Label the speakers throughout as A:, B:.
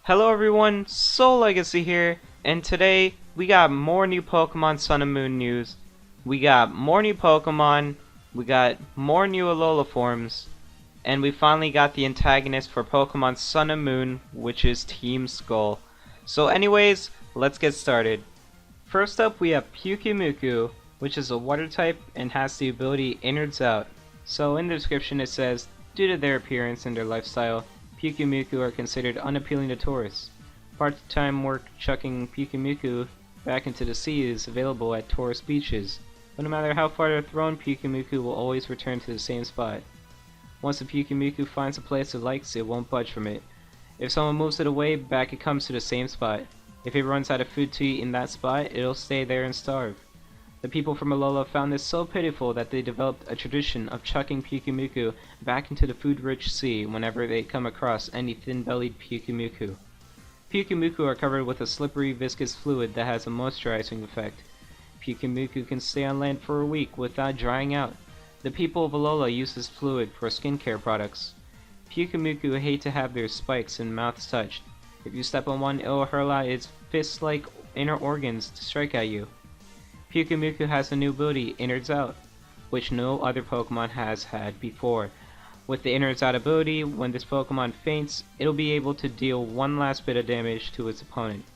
A: Hello everyone, Soul Legacy here, and today we got more new Pokemon Sun and Moon news. We got more new Pokemon, we got more new Alola forms, and we finally got the antagonist for Pokemon Sun and Moon, which is Team Skull. So anyways, let's get started. First up we have Pyukumuku, which is a water type and has the ability Innards Out. So in the description it says, due to their appearance and their lifestyle, Pyukumuku are considered unappealing to tourists. Part-time work chucking Pyukumuku back into the sea is available at tourist beaches, but no matter how far they're thrown, Pyukumuku will always return to the same spot. Once the Pyukumuku finds a place it likes, it won't budge from it. If someone moves it away, back it comes to the same spot. If it runs out of food to eat in that spot, it'll stay there and starve. The people from Alola found this so pitiful that they developed a tradition of chucking Pyukumuku back into the food-rich sea whenever they come across any thin-bellied Pyukumuku. Pyukumuku are covered with a slippery, viscous fluid that has a moisturizing effect. Pyukumuku can stay on land for a week without drying out. The people of Alola use this fluid for skincare products. Pyukumuku hate to have their spikes and mouths touched. If you step on one, it will hurl out its fist-like inner organs to strike at you. Pyukumuku has a new ability, Innards Out, which no other Pokemon has had before. With the Innards Out ability, when this Pokemon faints, it'll be able to deal one last bit of damage to its opponent,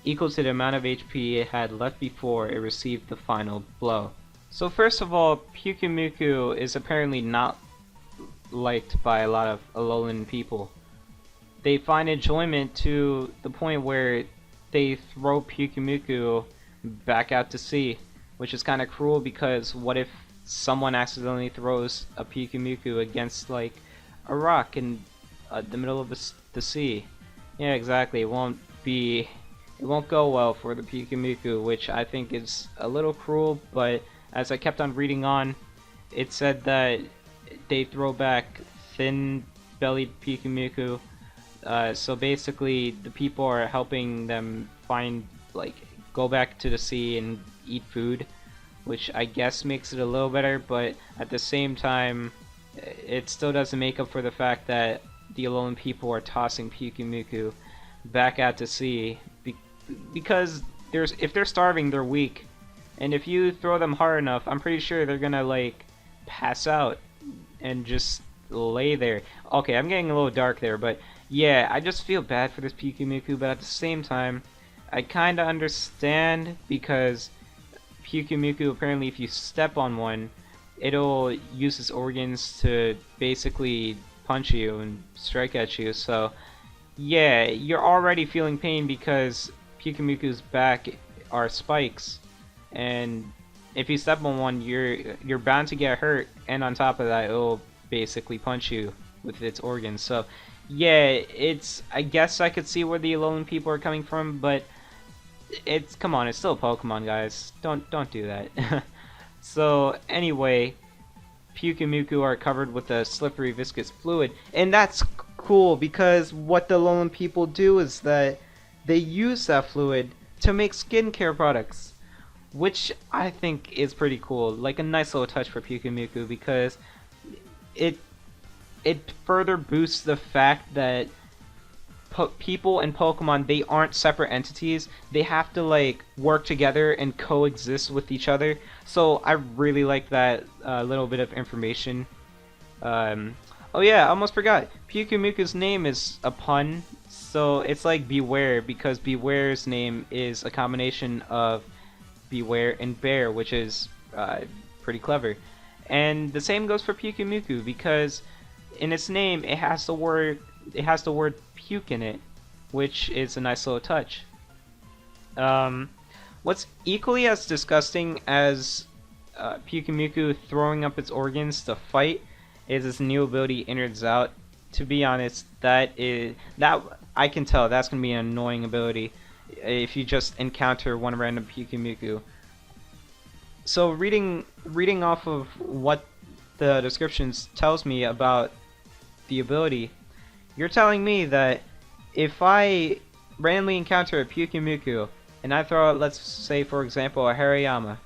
A: equal to the amount of HP it had left before it received the final blow. So first of all, Pyukumuku is apparently not liked by a lot of Alolan people. They find enjoyment to the point where they throw Pyukumuku back out to sea, which is kind of cruel because what if someone accidentally throws a Pyukumuku against like a rock in the middle of the sea? Yeah, exactly. It won't go well for the Pyukumuku, which I think is a little cruel, but as I kept on reading on, it said that they throw back thin-bellied Pyukumuku. So basically, the people are helping them find, like, go back to the sea and eat food, which I guess makes it a little better, but at the same time, it still doesn't make up for the fact that the Alolan people are tossing Pyukumuku back out to sea, because if they're starving, they're weak, and if you throw them hard enough, I'm pretty sure they're gonna, like, pass out and just lay there. Okay, I'm getting a little dark there, but yeah, I just feel bad for this Pyukumuku, but at the same time, I kinda understand, because Pyukumuku, apparently if you step on one, it'll use its organs to basically punch you and strike at you, so yeah, you're already feeling pain because Pyukumuku's back are spikes, and if you step on one, you're bound to get hurt, and on top of that, it'll basically punch you with its organs. So yeah, I guess I could see where the Alolan people are coming from, but come on, it's still a Pokemon, guys. Don't do that. So anyway, Pyukumuku are covered with a slippery viscous fluid, and that's cool because what the Alolan people do is that they use that fluid to make skincare products, which I think is pretty cool. Like a nice little touch for Pyukumuku, because it further boosts the fact that people and Pokemon, they aren't separate entities. They have to like work together and coexist with each other. So I really like that little bit of information. Oh yeah, I almost forgot. Pyukumuku's name is a pun, so it's like Beware, because Beware's name is a combination of Beware and Bear, which is pretty clever. And the same goes for Pyukumuku, because in its name it has the word puke in it, which is a nice little touch. What's equally as disgusting as Pyukumuku throwing up its organs to fight is its new ability, Innards Out. To be honest, that I can tell that's gonna be an annoying ability if you just encounter one random Pyukumuku. So reading off of what the descriptions tells me about the ability, you're telling me that if I randomly encounter a Pyukumuku and I throw out, let's say for example, a Hariyama,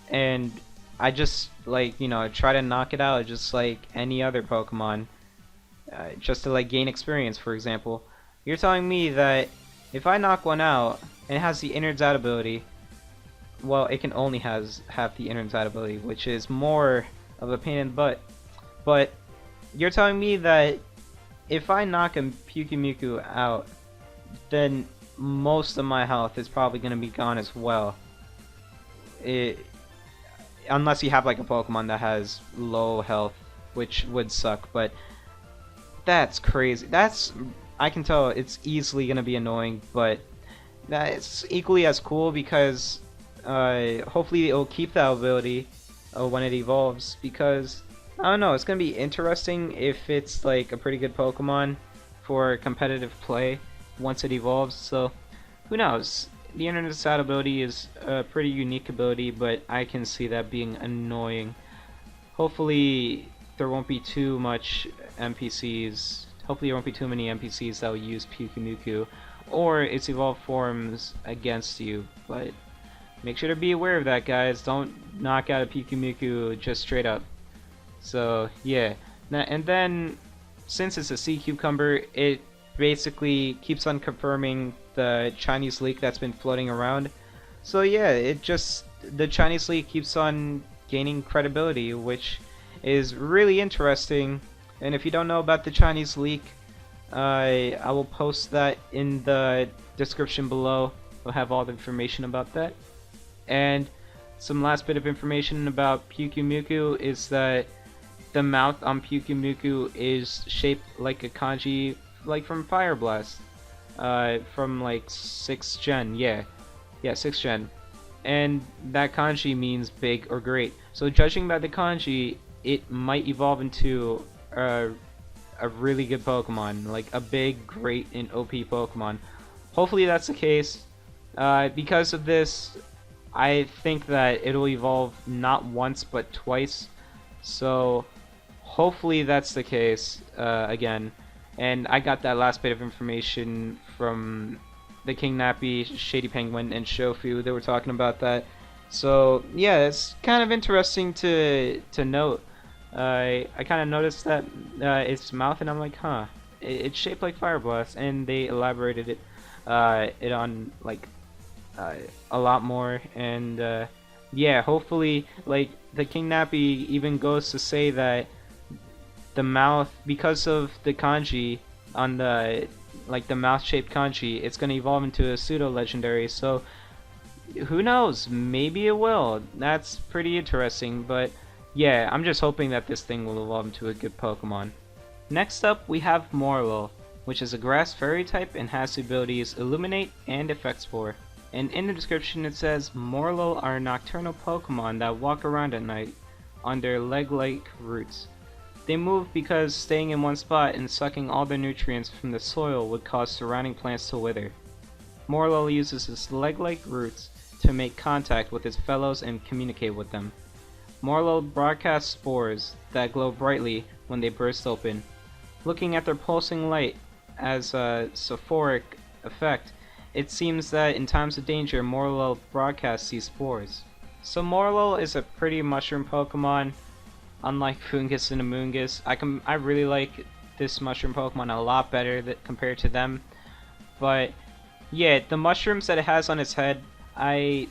A: and I just like, try to knock it out just like any other Pokemon, just to like gain experience, for example, You're telling me that if I knock one out and it has the innards out ability, well, it can only have the innards out ability, which is more of a pain in the butt. But you're telling me that if I knock a Pyukumuku out, then most of my health is probably going to be gone as well. Unless you have like a Pokemon that has low health, which would suck, but that's crazy. I can tell it's easily going to be annoying, but it's equally as cool because hopefully it'll keep that ability when it evolves, because I don't know, it's going to be interesting if it's like a pretty good Pokemon for competitive play once it evolves. So who knows? The Internet Stat ability is a pretty unique ability, but I can see that being annoying. Hopefully there won't be too much NPCs. Hopefully there won't be too many NPCs that will use Pyukumuku or its evolved forms against you, but make sure to be aware of that, guys. Don't knock out a Pyukumuku just straight up. So yeah, and then since it's a sea cucumber, it basically keeps on confirming the Chinese leak that's been floating around. So yeah, the Chinese leak keeps on gaining credibility, which is really interesting. And if you don't know about the Chinese leak, I will post that in the description below. We'll have all the information about that. And some last bit of information about Pyukumuku is that the mouth on Pyukumuku is shaped like a kanji, like from Fire Blast, from like 6th gen, yeah, 6th gen, and that kanji means big or great. So judging by the kanji, it might evolve into a really good Pokemon, like a big, great, and OP Pokemon. Hopefully that's the case. Because of this, I think that it'll evolve not once but twice. So hopefully that's the case again. And I got that last bit of information from the King Nappy, Shady Penguin, and Shofu. They were talking about that. So yeah, it's kind of interesting to note. I kind of noticed that its mouth, and I'm like, huh, it's shaped like Fire Blast, and they elaborated it on like a lot more. And yeah, hopefully, like the King Nappy even goes to say that the mouth, because of the kanji on the mouth-shaped kanji, it's gonna evolve into a pseudo legendary. So who knows? Maybe it will. That's pretty interesting. But yeah, I'm just hoping that this thing will evolve into a good Pokemon. Next up, we have Morelull, which is a grass fairy type and has the abilities Illuminate and Effect Spore. And in the description it says Morelull are nocturnal Pokemon that walk around at night on their leg-like roots. They move because staying in one spot and sucking all the nutrients from the soil would cause surrounding plants to wither. Morelull uses its leg-like roots to make contact with its fellows and communicate with them. Morelull broadcasts spores that glow brightly when they burst open. Looking at their pulsing light as a sophoric effect, it seems that in times of danger, Morelull broadcasts these spores. So Morelull is a pretty mushroom Pokemon, unlike Foongus and Amoonguss. I really like this mushroom Pokemon a lot better compared to them. But yeah, the mushrooms that it has on its head, I've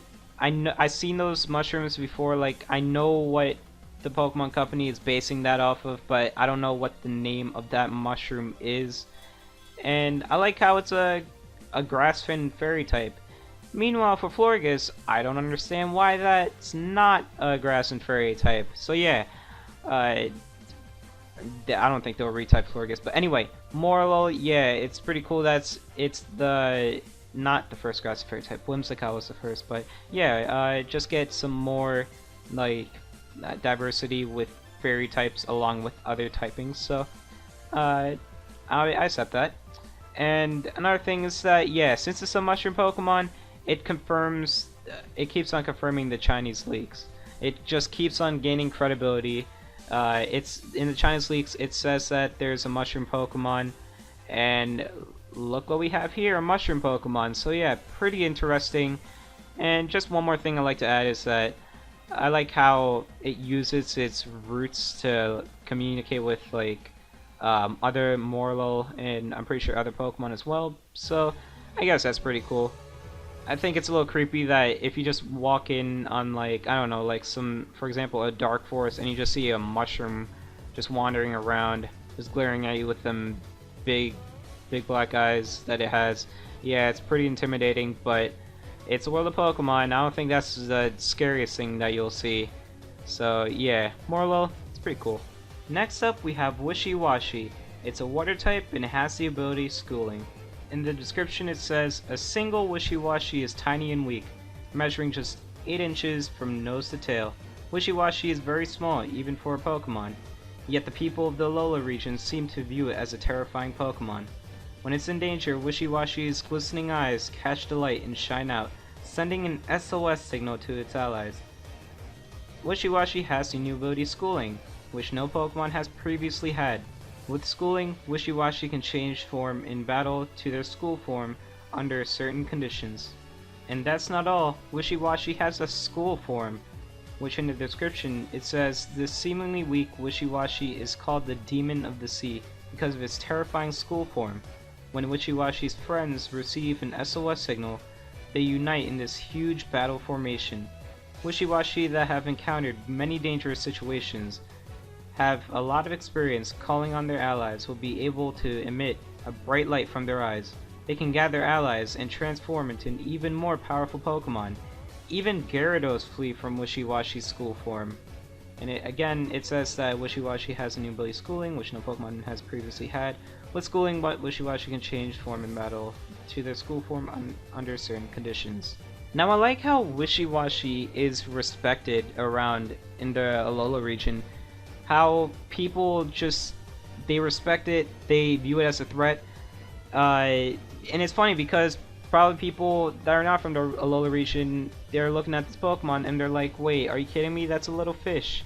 A: seen those mushrooms before. Like, I know what the Pokemon Company is basing that off of, but I don't know what the name of that mushroom is. And I like how it's a grass-fin fairy type. Meanwhile, for Florges, I don't understand why that's not a grass and fairy type. So yeah, I don't think they'll retype Florges. But anyway, Morelull, yeah, it's pretty cool. It's not the first grass and fairy type. Whimsicott was the first, but yeah, just get some more like diversity with fairy types along with other typings. So I accept that. And another thing is that, yeah, since it's a mushroom Pokemon, it keeps on confirming the Chinese leaks. It just keeps on gaining credibility. It's in the Chinese leaks, it says that there's a mushroom Pokemon, and look what we have here, a mushroom Pokemon. So yeah, pretty interesting. And just one more thing I'd like to add is that I like how it uses its roots to communicate with like other Morlo, and I'm pretty sure other Pokemon as well. So I guess that's pretty cool. I think it's a little creepy that if you just walk in on, like, I don't know, like some, for example, a dark forest, and you just see a mushroom just wandering around, just glaring at you with them big black eyes that it has. Yeah, it's pretty intimidating, but it's a world of Pokemon. I don't think that's the scariest thing that you'll see. So yeah, Morlo, it's pretty cool. Next up we have Wishiwashi. It's a water type and it has the ability Schooling. In the description it says, a single Wishiwashi is tiny and weak, measuring just 8 inches from nose to tail. Wishiwashi is very small, even for a Pokemon, yet the people of the Alola region seem to view it as a terrifying Pokemon. When it's in danger, Wishiwashi's glistening eyes catch the light and shine out, sending an SOS signal to its allies. Wishiwashi has the new ability Schooling, which no Pokemon has previously had. With Schooling, Wishiwashi can change form in battle to their school form under certain conditions. And that's not all, Wishiwashi has a school form, which in the description it says this seemingly weak Wishiwashi is called the Demon of the Sea because of its terrifying school form. When Wishiwashi's friends receive an SOS signal, they unite in this huge battle formation. Wishiwashi that have encountered many dangerous situations, have a lot of experience calling on their allies, will be able to emit a bright light from their eyes. They can gather allies and transform into an even more powerful Pokemon. Even Gyarados flee from Wishiwashi's school form. And it says that Wishiwashi has a new ability Schooling, which no Pokemon has previously had. With Schooling, but Wishiwashi can change form in battle to their school form under certain conditions. Now I like how Wishiwashi is respected around in the Alola region. How people just, they respect it, they view it as a threat. And it's funny because probably people that are not from the Alola region, they're looking at this Pokemon and they're like, wait, are you kidding me? That's a little fish.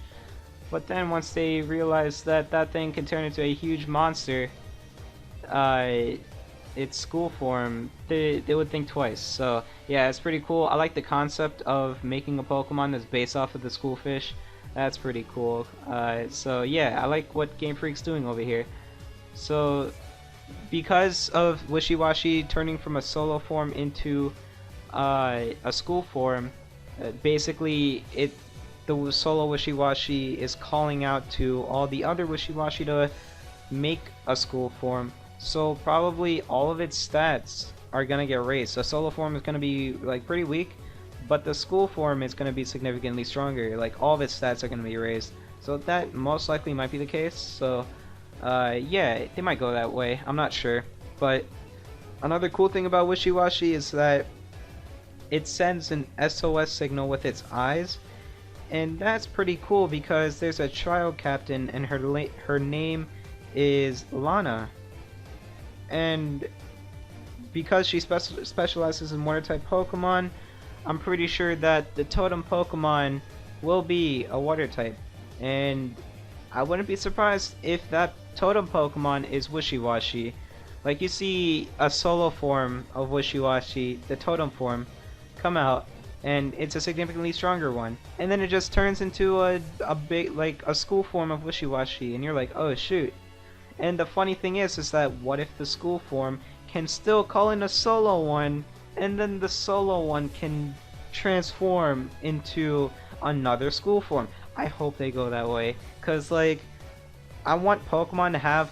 A: But then once they realize that that thing can turn into a huge monster, its school form, they would think twice. So yeah, it's pretty cool. I like the concept of making a Pokemon that's based off of the school fish. That's pretty cool. So yeah, I like what Game Freak's doing over here. So because of Wishiwashi turning from a solo form into a school form, basically the solo Wishiwashi is calling out to all the other Wishiwashi to make a school form. So probably all of its stats are gonna get raised. The solo form is gonna be like pretty weak, but the school form is going to be significantly stronger. Like all of its stats are going to be raised, so that most likely might be the case. So yeah, they might go that way, I'm not sure. But another cool thing about Wishiwashi is that it sends an SOS signal with its eyes, and that's pretty cool because there's a trial captain and her name is Lana, and because she specializes in water type Pokemon, I'm pretty sure that the totem Pokemon will be a water type, and I wouldn't be surprised if that totem Pokemon is Wishiwashi. Like you see a solo form of Wishiwashi, the totem form, come out, and it's a significantly stronger one, and then it just turns into a big, like a school form of Wishiwashi, and you're like, oh shoot. And the funny thing is that what if the school form can still call in a solo one, and then the solo one can transform into another school form? I hope they go that way, cause like I want Pokemon to have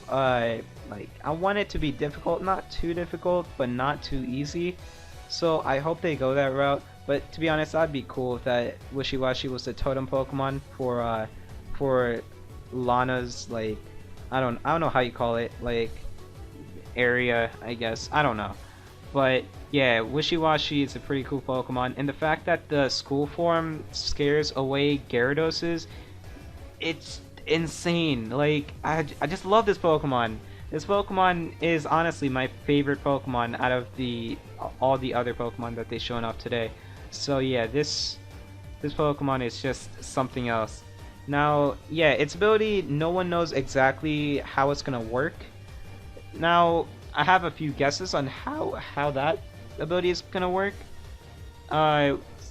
A: like I want it to be difficult, not too difficult, but not too easy. So I hope they go that route. But to be honest, that'd be cool if that Wishiwashi was the totem Pokemon for Lana's, like I don't know how you call it, like area, I guess. I don't know. But yeah, Wishiwashi is a pretty cool Pokemon, and the fact that the school form scares away Gyaradoses, it's insane. Like, I just love this Pokemon. This Pokemon is honestly my favorite Pokemon out of all the other Pokemon that they've shown off today. So yeah, this Pokemon is just something else. Now, yeah, its ability, no one knows exactly how it's gonna work. Now, I have a few guesses on how that ability is gonna work.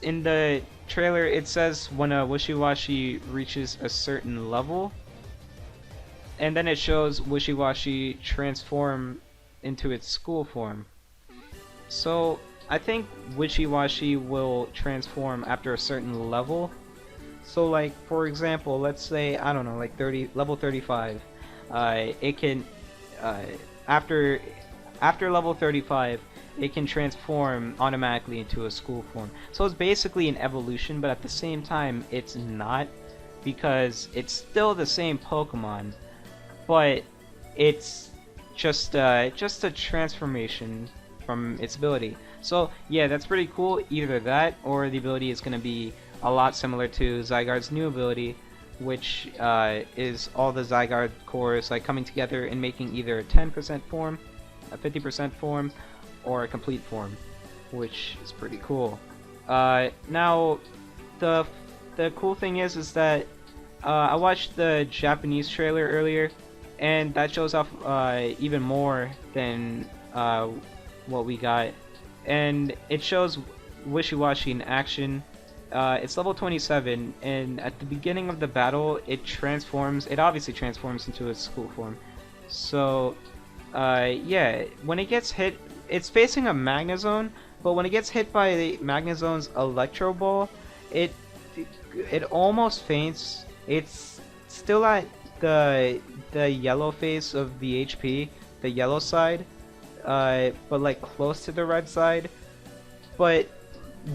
A: In the trailer, it says when a Wishiwashi reaches a certain level, and then it shows Wishy-Washy transform into its school form. So I think Wishy-Washy will transform after a certain level. So like for example, let's say I don't know, like level 35, it can uh, after level 35, it can transform automatically into a school form. So it's basically an evolution, but at the same time, it's not, because it's still the same Pokemon, but it's just a transformation from its ability. So yeah, that's pretty cool. Either that, or the ability is going to be a lot similar to Zygarde's new ability, which is all the Zygarde cores like coming together and making either a 10% form, a 50% form, or a complete form, which is pretty cool. Now, the cool thing is that I watched the Japanese trailer earlier, and that shows off even more than what we got, and it shows Wishy-Washy in action. It's level 27, and at the beginning of the battle, it obviously transforms into its school form. So, yeah, when it gets hit, it's facing a Magnezone, but when it gets hit by the Magnezone's Electro Ball, it almost faints. It's still at the yellow face of the HP, the yellow side, but like close to the red side. But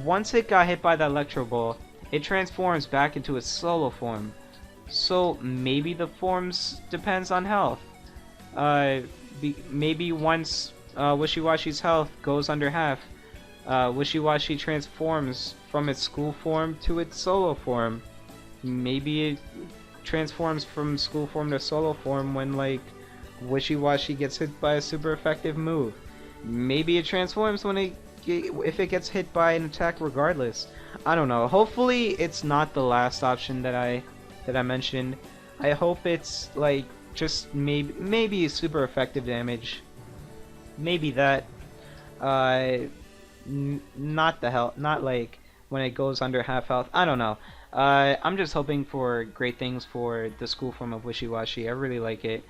A: once it got hit by the Electro Ball, it transforms back into its solo form. So maybe the forms depends on health. Maybe once Wishy-Washy's health goes under half, Wishy-Washy transforms from its school form to its solo form. Maybe it transforms from school form to solo form when like Wishy-Washy gets hit by a super effective move. Maybe it transforms if it gets hit by an attack regardless. I don't know. Hopefully it's not the last option that I mentioned. I hope it's like just maybe super effective damage. Maybe that. Not the health, not like when it goes under half health. I don't know. I'm just hoping for great things for the school form of Wishy-Washy. I really like it.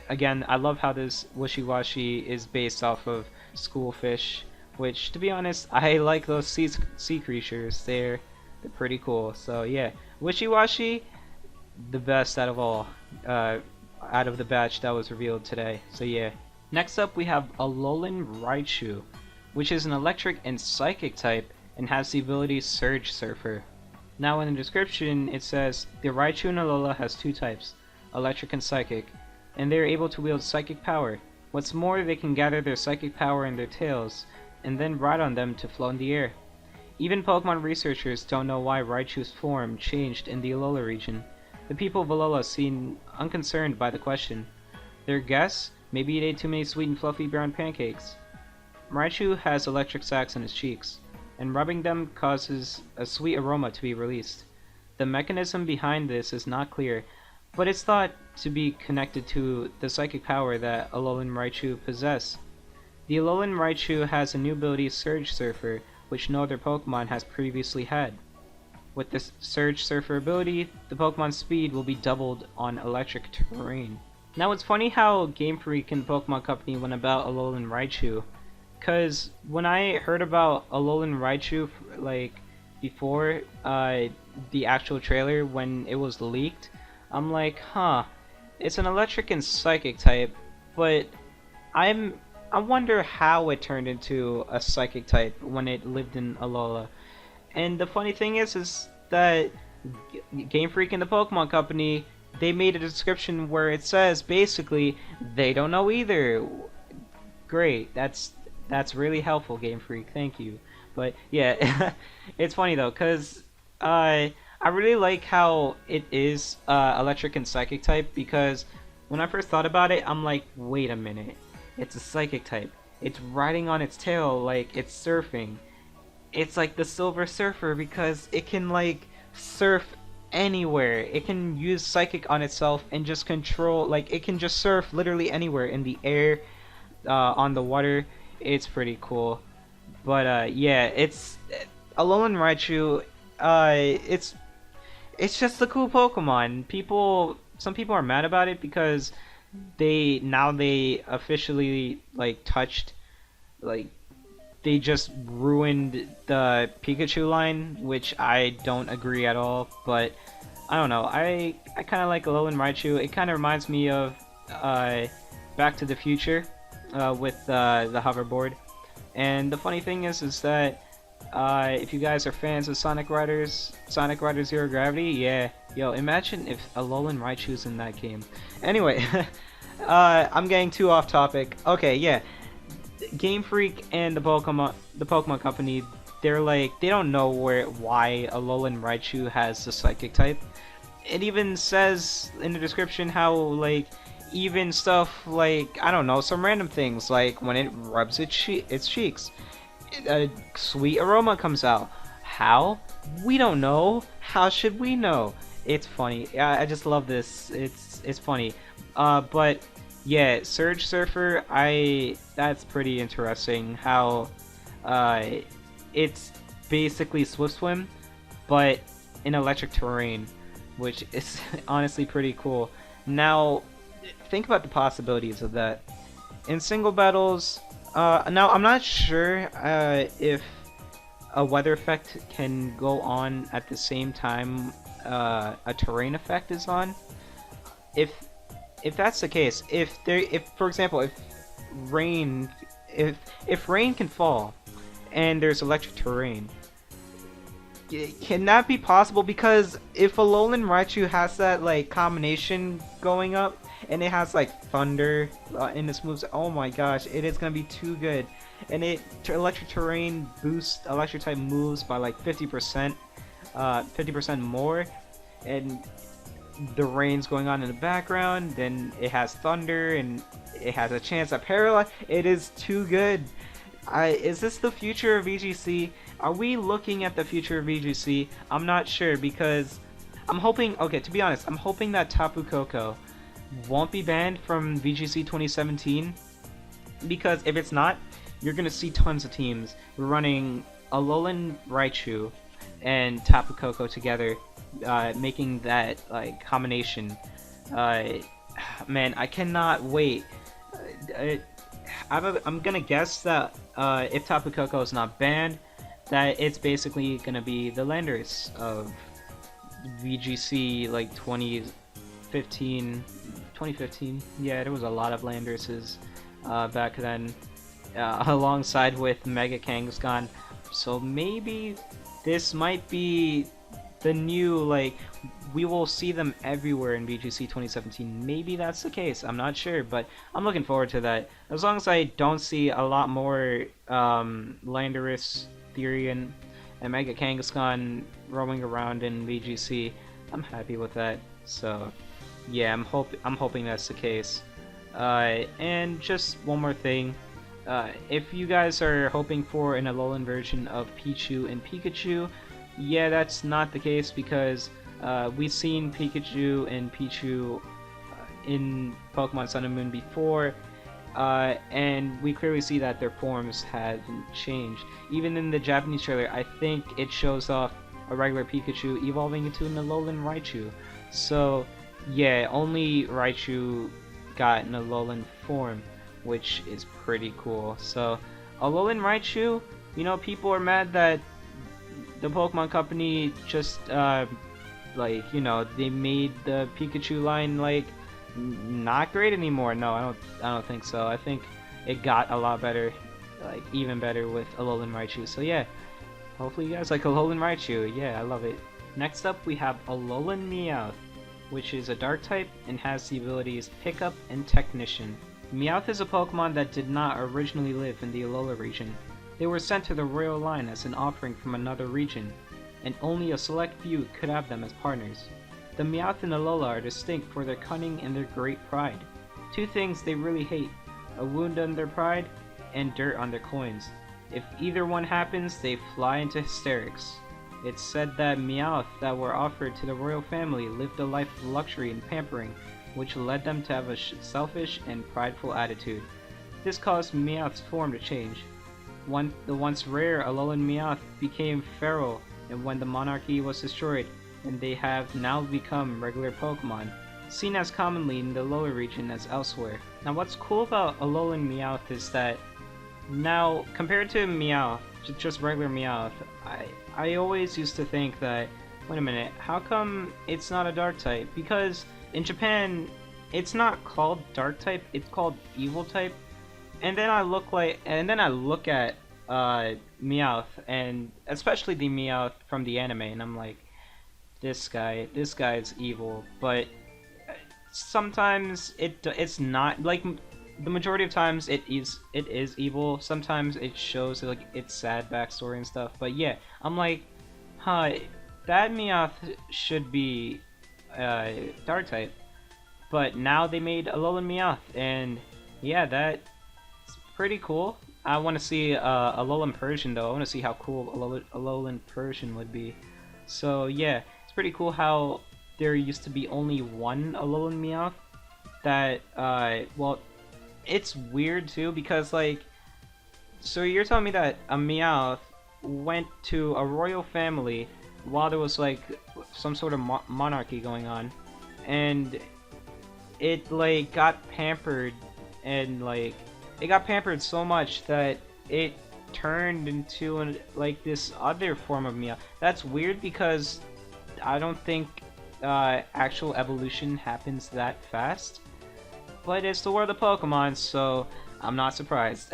A: Again, I love how this Wishy-Washy is based off of Schoolfish, which, to be honest, I like those sea creatures. They're pretty cool. So yeah, Wishy-Washy, the best out of all, out of the batch that was revealed today. So yeah. Next up, we have Alolan Raichu, which is an electric and psychic type and has the ability Surge Surfer. Now in the description it says, the Raichu in Alola has two types, electric and psychic, and they are able to wield psychic power. What's more, they can gather their psychic power in their tails, and then ride on them to float in the air. Even Pokemon researchers don't know why Raichu's form changed in the Alola region. The people of Alola seem unconcerned by the question. Their guess? Maybe it ate too many sweet and fluffy brown pancakes. Raichu has electric sacs on his cheeks, and rubbing them causes a sweet aroma to be released. The mechanism behind this is not clear, but it's thought to be connected to the psychic power that Alolan Raichu possess. The Alolan Raichu has a new ability Surge Surfer, which no other Pokemon has previously had. With this Surge Surfer ability, the Pokemon's speed will be doubled on electric terrain. Now it's funny how Game Freak and the Pokemon Company went about Alolan Raichu, cause when I heard about Alolan Raichu, like, before the actual trailer, when it was leaked, I'm like, huh, it's an electric and psychic type, but I wonder how it turned into a psychic type when it lived in Alola. And the funny thing is that Game Freak and the Pokemon Company, they made a description where it says basically they don't know either. Great, that's really helpful, Game Freak. Thank you. But yeah, it's funny though, cause I really like how it is electric and psychic type, because when I first thought about it, I'm like, wait a minute, it's a psychic type. It's riding on its tail like it's surfing. It's like the Silver Surfer because it can like surf anywhere. It can use psychic on itself and just control, like it can just surf literally anywhere, in the air, on the water. It's pretty cool. But yeah, it's Alolan Raichu. It's just a cool Pokemon. People some people are mad about it because they officially like touched like they just ruined the Pikachu line, which I don't agree at all. But I don't know. I kind of like Alolan Raichu. It kind of reminds me of Back to the Future with the hoverboard. And the funny thing is that if you guys are fans of Sonic Riders Zero Gravity, yeah, yo, imagine if Alolan Raichu's in that game. Anyway, I'm getting too off topic. Okay, yeah, Game Freak and the Pokemon Company, they don't know why Alolan Raichu has the Psychic type. It even says in the description how even stuff like, I don't know, some random things like when it rubs its cheeks, a sweet aroma comes out. How? We don't know. How should we know? It's funny. I just love this. It's funny. But yeah, Surge Surfer, that's pretty interesting. How it's basically Swift Swim, but in electric terrain, which is honestly pretty cool. Now, think about the possibilities of that. In single battles, now I'm not sure if a weather effect can go on at the same time a terrain effect is on. If that's the case, if for example, if rain can fall and there's electric terrain, can that be possible? Because if Alolan Raichu has that like combination going up, and it has like thunder in its moves, oh my gosh, it is gonna be too good. And electric terrain boosts electric type moves by like 50%, 50% more, and the rain's going on in the background. Then it has thunder, and it has a chance at paralyze. It is too good. Is this the future of VGC? Are we looking at the future of VGC? I'm not sure, because I'm hoping, okay, to be honest, I'm hoping that Tapu Koko won't be banned from VGC 2017, because if it's not, you're gonna see tons of teams running Alolan Raichu and Tapu Koko together, making that like combination. Man, I cannot wait. I'm gonna guess that if Tapu Koko is not banned, that it's basically gonna be the Landorus of VGC like 2015. Yeah, there was a lot of Landoruses back then, alongside with Mega Kangaskhan. So maybe this might be the new, like, we will see them everywhere in VGC 2017. Maybe that's the case. I'm not sure, but I'm looking forward to that. As long as I don't see a lot more Landorus, Therian, and Mega Kangaskhan roaming around in VGC, I'm happy with that. So yeah, I'm hoping that's the case. And just one more thing. If you guys are hoping for an Alolan version of Pichu and Pikachu, yeah, that's not the case, because we've seen Pikachu and Pichu in Pokemon Sun and Moon before, and we clearly see that their forms haven't changed. Even in the Japanese trailer, I think it shows off a regular Pikachu evolving into an Alolan Raichu. So yeah, only Raichu got an Alolan form, which is pretty cool. So Alolan Raichu, you know, people are mad that the Pokemon Company just like, you know, they made the Pikachu line like not great anymore. No, I don't think so. I think it got a lot better, like even better with Alolan Raichu. So yeah, hopefully you guys like Alolan Raichu. Yeah, I love it. Next up we have Alolan Meowth, which is a dark type and has the abilities Pickup and Technician. Meowth is a Pokemon that did not originally live in the Alola region. They were sent to the royal line as an offering from another region, and only a select few could have them as partners. The Meowth and Alola are distinct for their cunning and their great pride. Two things they really hate: a wound on their pride and dirt on their coins. If either one happens, they fly into hysterics. It's said that Meowth that were offered to the royal family lived a life of luxury and pampering, which led them to have a selfish and prideful attitude. This caused Meowth's form to change. The once rare Alolan Meowth became feral, and when the monarchy was destroyed, and they have now become regular Pokemon. seen as commonly in the lower region as elsewhere. Now what's cool about Alolan Meowth is that now, compared to Meowth, just regular Meowth, I always used to think that, wait a minute, how come it's not a dark type? Because in Japan, it's not called dark type, it's called evil type. And then I look at Meowth, and especially the Meowth from the anime, and I'm like, this guy's evil. But sometimes it's not, like, the majority of times it is evil. Sometimes it shows like its sad backstory and stuff. But yeah, I'm like, huh, that Meowth should be dark type. But now they made Alolan Meowth, and yeah, that's pretty cool. I want to see Alolan Persian though. I want to see how cool Alolan Persian would be. So yeah, it's pretty cool how there used to be only one Alolan Meowth. That well, it's weird too because, like, so you're telling me that a Meowth went to a royal family while there was like some sort of monarchy going on, and it like got pampered, and like it got pampered so much that it turned into like this other form of Meowth. That's weird because I don't think actual evolution happens that fast. But it's the world of Pokemon, so I'm not surprised.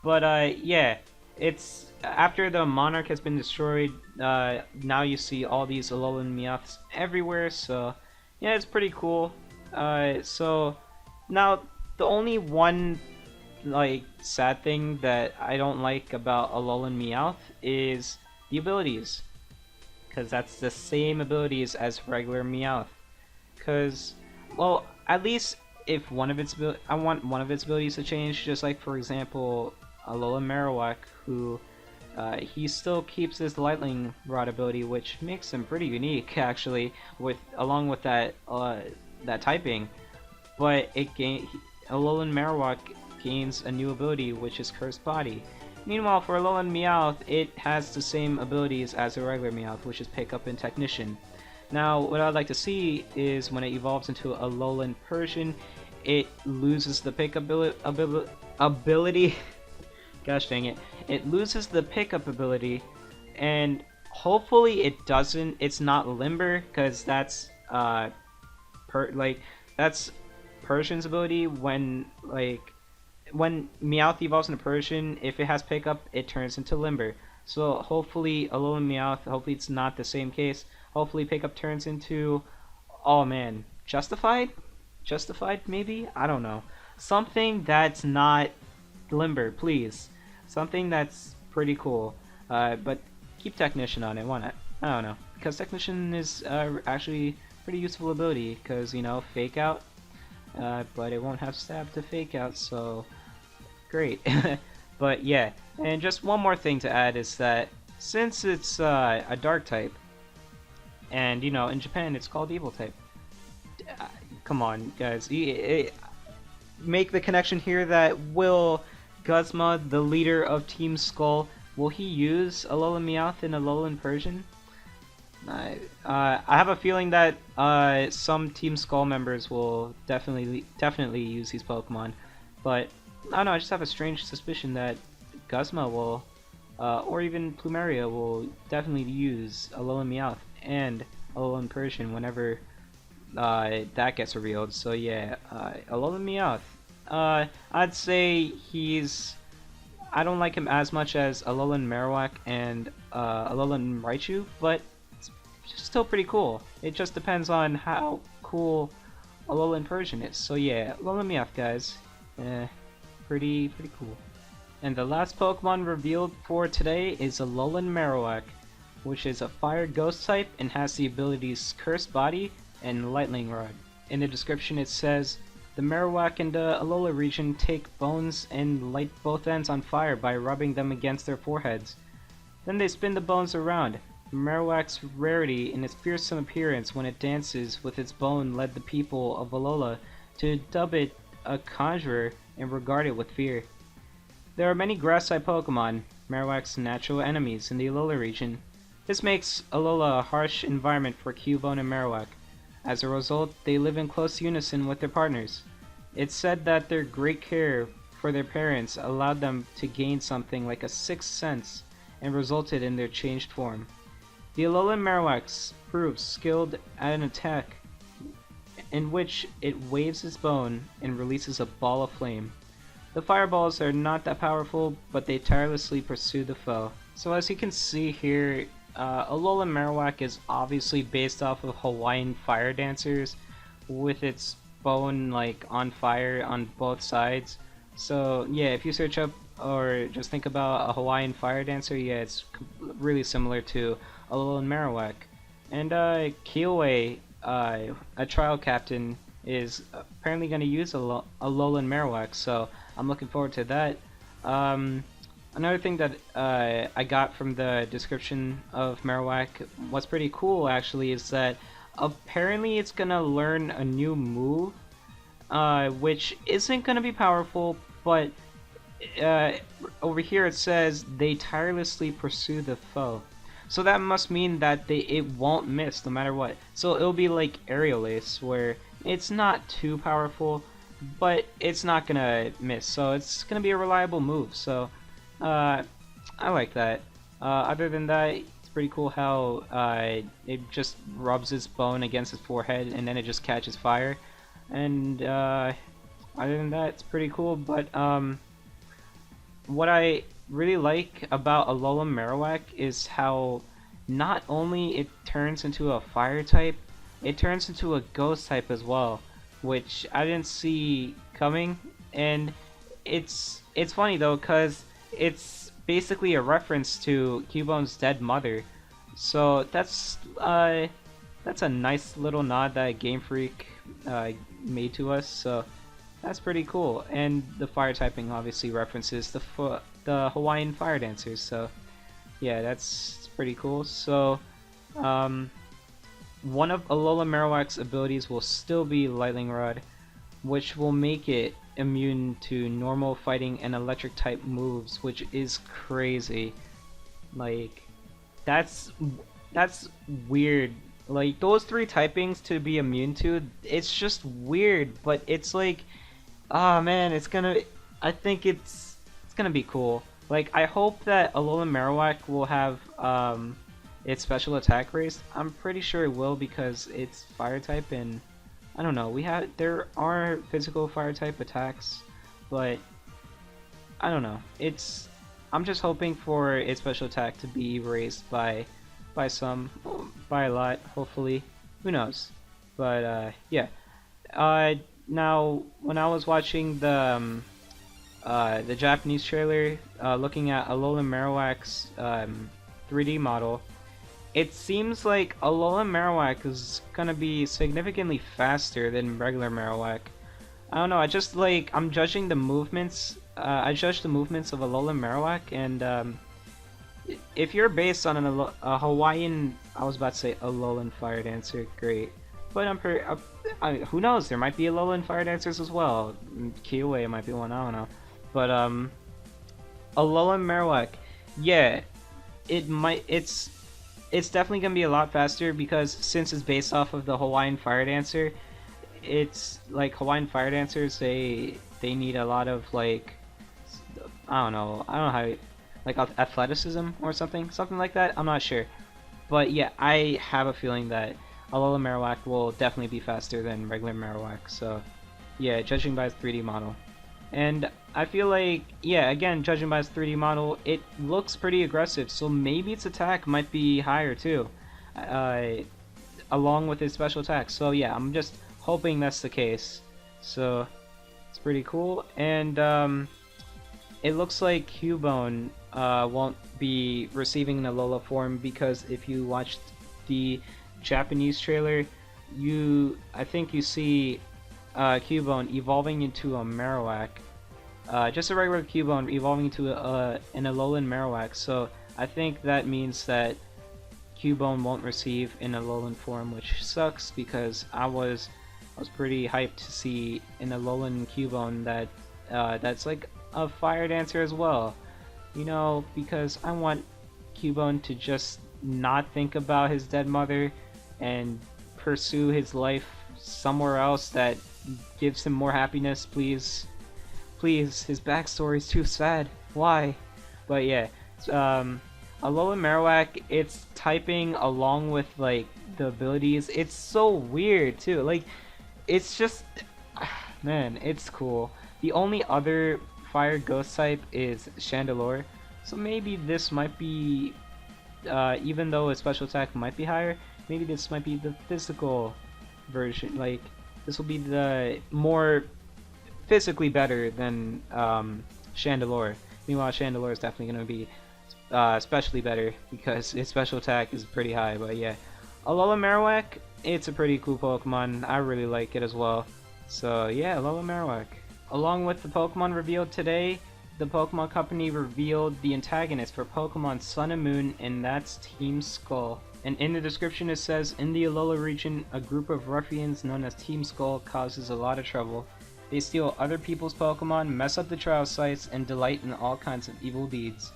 A: But yeah, it's after the Monarch has been destroyed. Now you see all these Alolan Meowths everywhere. So yeah, it's pretty cool. So now the only one like sad thing that I don't like about Alolan Meowth is the abilities, because that's the same abilities as regular Meowth. Because, well, at least if one of its I want one of its abilities to change, just like for example Alolan Marowak, who he still keeps his Lightning Rod ability, which makes him pretty unique actually, along with that that typing. But Alolan Marowak gains a new ability, which is Cursed Body. Meanwhile, for Alolan Meowth, it has the same abilities as a regular Meowth, which is Pick Up and Technician. Now, what I'd like to see is when it evolves into Alolan Persian, it loses the pickup ability. Gosh dang it! It loses the pickup ability, and hopefully it doesn't. It's not Limber, because that's that's Persian's ability. When Meowth evolves into Persian, if it has pickup, it turns into Limber. So hopefully Alolan Meowth, hopefully it's not the same case. Hopefully pickup turns into, oh man, Justified? Justified maybe? I don't know. Something that's not Limber, please. Something that's pretty cool. But keep Technician on it, why not? I don't know. Because Technician is actually pretty useful ability, because, you know, Fake Out. But it won't have Stab to Fake Out, so great. But yeah, and just one more thing to add is that since it's a Dark type, and you know, in Japan it's called Evil type. Come on, guys, make the connection here that will Guzma, the leader of Team Skull, will he use Alolan Meowth in Alolan Persian? I have a feeling that some Team Skull members will definitely use these Pokemon, but I don't know. I just have a strange suspicion that Guzma will, or even Plumeria will definitely use Alolan Meowth and Alolan Persian whenever that gets revealed. So yeah, Alolan Meowth. I'd say I don't like him as much as Alolan Marowak and Alolan Raichu, but still pretty cool. It just depends on how cool Alolan Persian is. So yeah, Alolan Meowth, guys. Pretty cool. And the last Pokemon revealed for today is Alolan Marowak, which is a Fire Ghost type and has the abilities Cursed Body and Lightning Rod. In the description it says, the Marowak in the Alola region take bones and light both ends on fire by rubbing them against their foreheads. Then they spin the bones around. Marowak's rarity in its fearsome appearance when it dances with its bone led the people of Alola to dub it a conjurer and regard it with fear. There are many grass-type Pokemon, Marowak's natural enemies in the Alola region. This makes Alola a harsh environment for Cubone and Marowak. As a result, they live in close unison with their partners. It's said that their great care for their parents allowed them to gain something like a sixth sense and resulted in their changed form. The Alolan Marowak proves skilled at an attack in which it waves its bone and releases a ball of flame. The fireballs are not that powerful, but they tirelessly pursue the foe. So as you can see here, Alolan Marowak is obviously based off of Hawaiian fire dancers, with its bone like on fire on both sides. So yeah, if you search up or just think about a Hawaiian fire dancer, yeah, it's really similar to Alolan Marowak. And Kiyue, a trial captain, is apparently going to use Alolan Marowak, so I'm looking forward to that. Another thing that I got from the description of Marowak, what's pretty cool actually, is that apparently it's gonna learn a new move, which isn't gonna be powerful, but over here it says they tirelessly pursue the foe. So that must mean that it won't miss no matter what. So it'll be like Aerial Ace, where it's not too powerful, but it's not gonna miss. So it's gonna be a reliable move. So I like that. Other than that, it's pretty cool how it just rubs its bone against its forehead and then it just catches fire. And other than that, it's pretty cool. But what I really like about Alolan Marowak is how not only it turns into a fire type, it turns into a ghost type as well, which I didn't see coming. And it's funny though, because it's basically a reference to Cubone's dead mother. So that's a nice little nod that Game Freak made to us. So that's pretty cool. And the fire typing obviously references the Hawaiian fire dancers. So yeah, that's pretty cool. So one of Alolan Marowak's abilities will still be Lightning Rod, which will make it immune to normal fighting and electric type moves, which is crazy. Like that's weird. Like those three typings to be immune to, it's just weird, but it's like, ah man, I think it's gonna be cool. Like I hope that Alolan Marowak will have its special attack raised. I'm pretty sure it will because it's fire type, and I don't know, there are physical fire type attacks, but I don't know. I'm just hoping for its special attack to be raised by a lot, hopefully. Who knows? But yeah. Now when I was watching the Japanese trailer, looking at Alolan Marowak's 3D model, it seems like Alolan Marowak is gonna be significantly faster than regular Marowak. I don't know, I'm judging the movements. I judge the movements of Alolan Marowak, and if you're based on a Hawaiian, I was about to say Alolan Fire Dancer, great. But who knows? There might be Alolan Fire Dancers as well. Kiyue might be one, I don't know. But Alolan Marowak, yeah, it's definitely gonna be a lot faster because since it's based off of the Hawaiian Fire Dancer, it's like Hawaiian Fire Dancers, they need a lot of like, I don't know how, like athleticism or something like that. I'm not sure, but yeah, I have a feeling that Alolan Marowak will definitely be faster than regular Marowak. So yeah, judging by its 3D model. And I feel like, yeah, again, judging by its 3D model, it looks pretty aggressive, so maybe its attack might be higher too, along with its special attack. So yeah, I'm just hoping that's the case. So it's pretty cool. And it looks like Cubone won't be receiving an Alola form, because if you watched the Japanese trailer, I think you see Cubone evolving into a Marowak. Just a regular Cubone evolving into an Alolan Marowak. So I think that means that Cubone won't receive an Alolan form, which sucks because I was pretty hyped to see an Alolan Cubone that's like a fire dancer as well. You know, because I want Cubone to just not think about his dead mother and pursue his life somewhere else that gives him more happiness, please. Please, his backstory is too sad. Why? But yeah, Alola Marowak, it's typing along with like the abilities. It's so weird too. Like, it's just, man, it's cool. The only other fire ghost type is Chandelure, so maybe this might be, even though its special attack might be higher, maybe this might be the physical version. Like, this will be the more physically better than Chandelure. Meanwhile, Chandelure is definitely going to be especially better because its special attack is pretty high. But yeah, Alola Marowak, it's a pretty cool Pokemon. I really like it as well. So yeah, Alola Marowak. Along with the Pokemon revealed today, the Pokemon Company revealed the antagonist for Pokemon Sun and Moon, and that's Team Skull. And in the description it says, in the Alola region, a group of ruffians known as Team Skull causes a lot of trouble. They steal other people's Pokemon, mess up the trial sites, and delight in all kinds of evil deeds.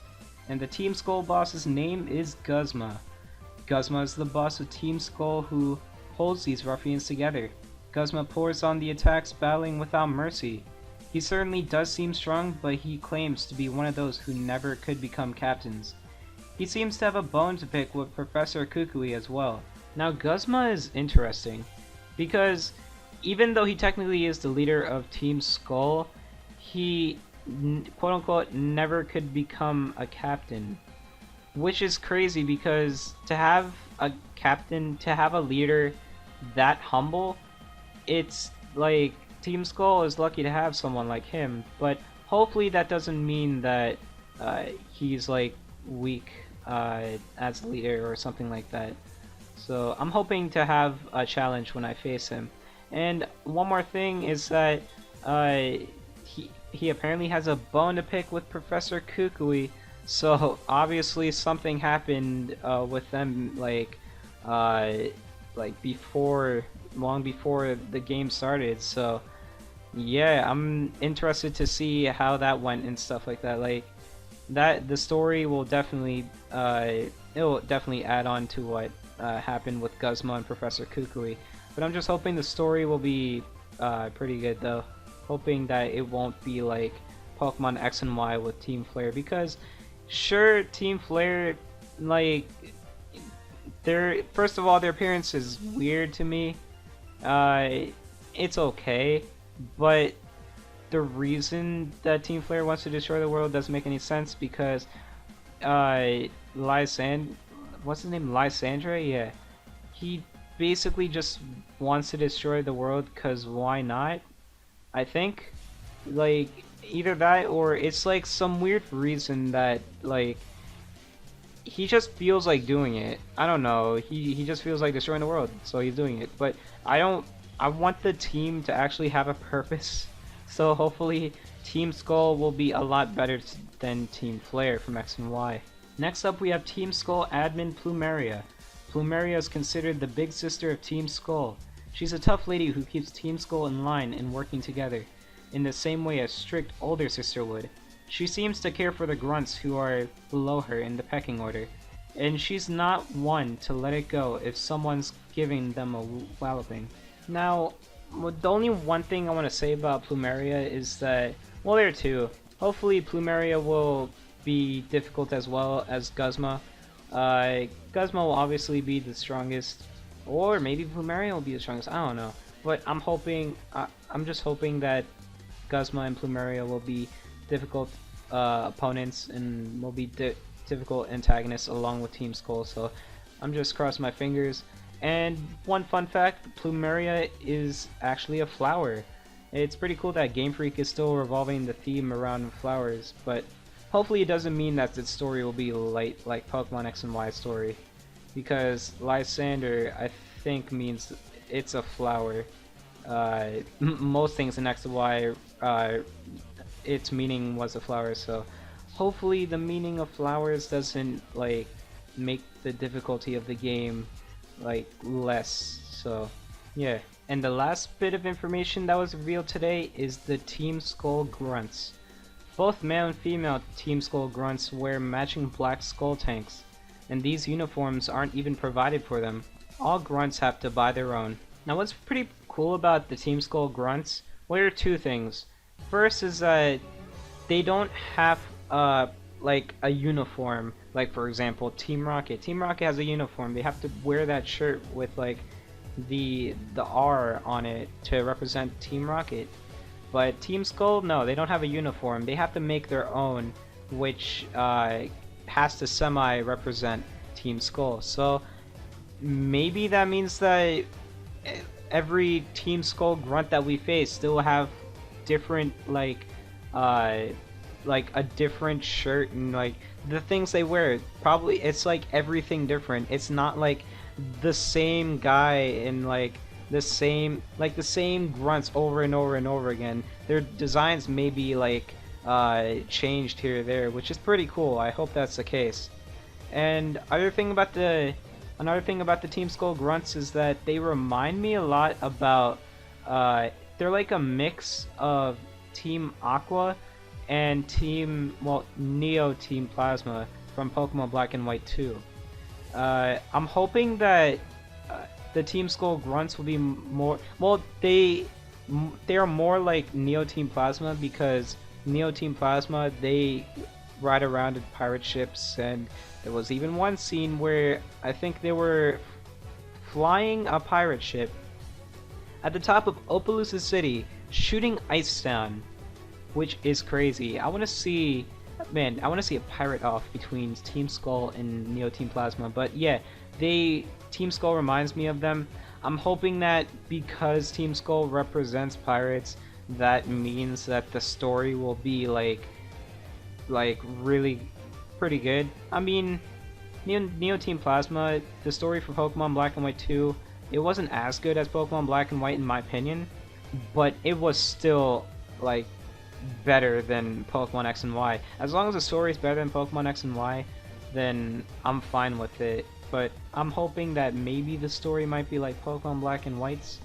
A: And the Team Skull boss's name is Guzma. Guzma is the boss of Team Skull who holds these ruffians together. Guzma pours on the attacks, battling without mercy. He certainly does seem strong, but he claims to be one of those who never could become captains. He seems to have a bone to pick with Professor Kukui as well. Now Guzma is interesting, because even though he technically is the leader of Team Skull, he quote-unquote never could become a captain. Which is crazy, because to have a captain, to have a leader that humble, it's like Team Skull is lucky to have someone like him, but hopefully that doesn't mean that he's like weak as a leader or something like that. So I'm hoping to have a challenge when I face him. And one more thing is that he apparently has a bone to pick with Professor Kukui, so obviously something happened with them like before, long before the game started. So yeah, I'm interested to see how that went and stuff like that. Like that, the story will definitely it'll definitely add on to what happened with Guzma and Professor Kukui. But I'm just hoping the story will be pretty good though. Hoping that it won't be like Pokemon X and Y with Team Flare, because sure, Team Flare, like, first of all, their appearance is weird to me. It's okay, but the reason that Team Flare wants to destroy the world doesn't make any sense, because what's his name? Lysandre? Yeah. He basically just wants to destroy the world because why not? I think. Like, either that or it's like some weird reason that, like, he just feels like doing it. I don't know. He just feels like destroying the world, so he's doing it. But I want the team to actually have a purpose. So hopefully Team Skull will be a lot better than Team Flare from X and Y. Next up we have Team Skull admin Plumeria. Plumeria is considered the big sister of Team Skull. She's a tough lady who keeps Team Skull in line and working together, in the same way a strict older sister would. She seems to care for the grunts who are below her in the pecking order, and she's not one to let it go if someone's giving them a walloping. Now, the only one thing I want to say about Plumeria is that, well, there are two. Hopefully Plumeria will be difficult as well as Guzma. Guzma will obviously be the strongest, or maybe Plumeria will be the strongest, I don't know. But I'm just hoping that Guzma and Plumeria will be difficult opponents and will be difficult antagonists along with Team Skull, so I'm just crossing my fingers. And one fun fact, Plumeria is actually a flower. It's pretty cool that Game Freak is still revolving the theme around flowers, but hopefully it doesn't mean that its story will be like Pokemon X and Y story, because Lysander, I think, means it's a flower. Most things in X and Y, its meaning was a flower, so hopefully the meaning of flowers doesn't like make the difficulty of the game like less. So yeah. And the last bit of information that was revealed today is the Team Skull grunts. Both male and female Team Skull grunts wear matching black skull tanks, and these uniforms aren't even provided for them. all grunts have to buy their own. Now what's pretty cool about the Team Skull grunts, well, there are two things. First is that they don't have like a uniform. Like for example, Team Rocket. Team Rocket has a uniform. They have to wear that shirt with like the R on it to represent Team Rocket. But Team Skull, no, they don't have a uniform. They have to make their own, which has to semi-represent Team Skull. So maybe that means that every Team Skull grunt that we face still have different like a different shirt, and like the things they wear, probably it's like everything different. It's not like the same guy in like the same grunts over and over and over again. Their designs may be like changed here or there, which is pretty cool. I hope that's the case. And another thing about the Team Skull grunts is that they remind me a lot about they're like a mix of Team Aqua and Neo Team Plasma from Pokemon Black and White 2. I'm hoping that the Team Skull grunts will be more, well, they are more like Neo Team Plasma, because Neo Team Plasma, they ride around in pirate ships, and there was even one scene where I think they were flying a pirate ship at the top of Opelousas City, shooting ice down, which is crazy. I want to see a pirate off between Team Skull and Neo Team Plasma. But yeah, Team Skull reminds me of them. I'm hoping that because Team Skull represents pirates, that means that the story will be like really pretty good. I mean, Neo Team Plasma, the story for Pokemon Black and White 2, it wasn't as good as Pokemon Black and White in my opinion, but it was still like better than Pokemon X and Y. As long as the story is better than Pokemon X and Y, then I'm fine with it. But I'm hoping that maybe the story might be like Pokemon Black and White's.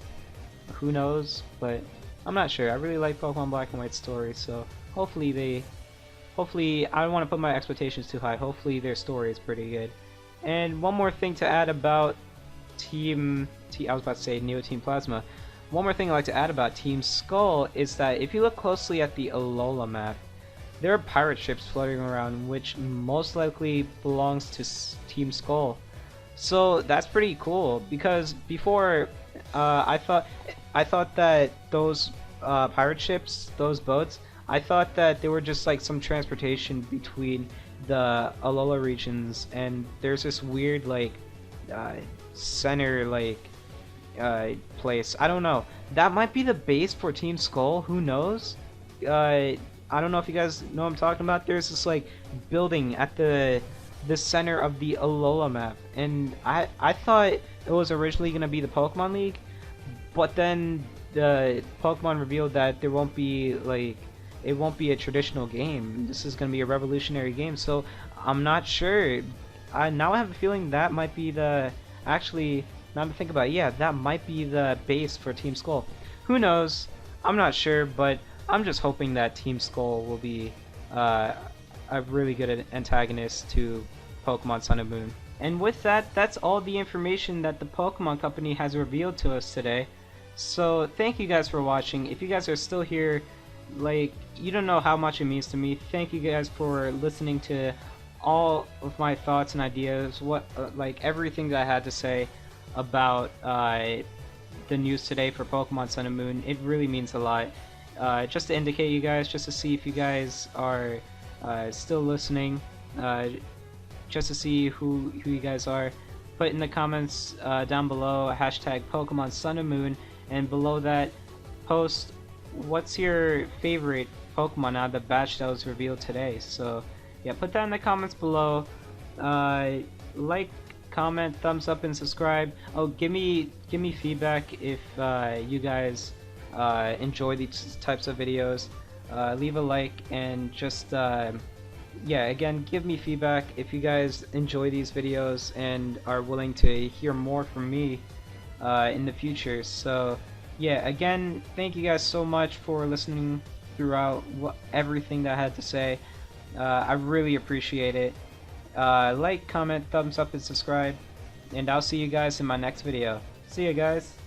A: Who knows? But I'm not sure. I really like Pokemon Black and White's story, so hopefully I don't want to put my expectations too high. Hopefully their story is pretty good. And one more thing to add about I was about to say Neo Team Plasma. One more thing I'd like to add about Team Skull is that if you look closely at the Alola map, there are pirate ships floating around, which most likely belongs to Team Skull. So that's pretty cool, because before I thought that those pirate ships, those boats, I thought that they were just like some transportation between the Alola regions, and there's this weird like center like place. I don't know. That might be the base for Team Skull. Who knows? I don't know if you guys know what I'm talking about. There's this like building at the center of the Alola map, and I thought it was originally gonna be the Pokemon League, but then the Pokemon revealed that there won't be like, it won't be a traditional game. This is gonna be a revolutionary game. So I'm not sure. Now I have a feeling that might be the actually. Now to think about it, yeah, that might be the base for Team Skull. Who knows? I'm not sure, but I'm just hoping that Team Skull will be a really good antagonist to Pokemon Sun and Moon. And with that, that's all the information that the Pokemon Company has revealed to us today. So thank you guys for watching. If you guys are still here, like, you don't know how much it means to me. Thank you guys for listening to all of my thoughts and ideas, like everything that I had to say about the news today for Pokemon Sun and Moon. It really means a lot. Just to indicate you guys, just to see if you guys are still listening, just to see who you guys are. Put in the comments down below hashtag Pokemon Sun and Moon, and below that post what's your favorite Pokemon out of the batch that was revealed today. So yeah, put that in the comments below. Like, comment, thumbs up, and subscribe. Oh, give me feedback if you guys enjoy these types of videos. Leave a like, and just yeah, again, give me feedback if you guys enjoy these videos and are willing to hear more from me in the future. So yeah, again, thank you guys so much for listening throughout everything that I had to say. I really appreciate it. Like, comment, thumbs up, and subscribe. and I'll see you guys in my next video. See you guys.